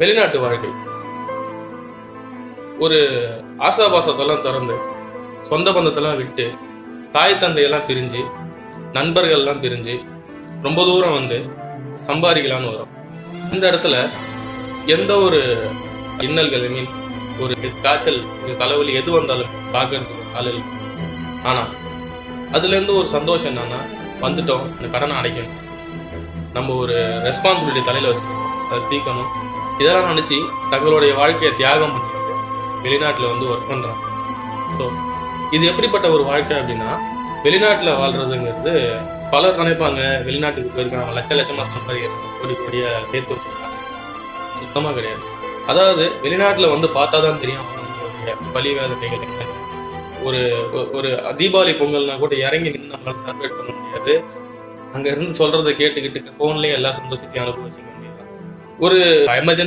வெளிநாட்டு வாழ்க்கை. ஒரு ஆசாபாசத்தெல்லாம் திறந்து, சொந்த பந்தத்தெல்லாம் விட்டு, தாய் தந்தையெல்லாம் பிரிஞ்சு, நண்பர்கள்லாம் பிரிஞ்சு ரொம்ப தூரம் வந்து சம்பாதிக்கலான்னு வரும். இந்த இடத்துல எந்த ஒரு இன்னல்கள், மீன் ஒரு காய்ச்சல், ஒரு தலைவலி எது வந்தாலும் பார்க்கறதுக்கு ஆள் இல்லை. ஆனா அதுல இருந்து ஒரு சந்தோஷம் என்னன்னா, வந்துட்டோம், இந்த கடனை அடைக்கணும், நம்ம ஒரு ரெஸ்பான்சிபிலிட்டி தலையில வச்சுக்கணும், அதை தீர்க்கணும், இதெல்லாம் நினைச்சு தங்களுடைய வாழ்க்கையை தியாகம் பண்ணிட்டு வெளிநாட்டுல வந்து ஒர்க் பண்றாங்க. ஸோ இது எப்படிப்பட்ட ஒரு வாழ்க்கை அப்படின்னா, வெளிநாட்டுல வாழ்றதுங்கிறது பலர் நினைப்பாங்க வெளிநாட்டுக்கு போயிருக்காங்க லட்ச லட்சமா சம்பாதிக்கிறாங்க, கோடி கோடியா சேர்த்து வச்சிருக்காங்க. சுத்தமா கிடையாது. அதாவது வெளிநாட்டுல வந்து பார்த்தாதான் தெரியும் அவங்களுடைய பலி வேதனைகள் என்ன. ஒரு ஒரு தீபாவளி பொங்கல்னா கூட இறங்கி நின்று நம்மளால செலிப்ரேட் பண்ண முடியாது. அங்க இருந்து சொல்றதை கேட்டுக்கிட்டு போன்லயே எல்லா சந்தோஷத்தையும் அனுபவிச்சுக்க முடியாது. ஒரு எமர்ஜென்சி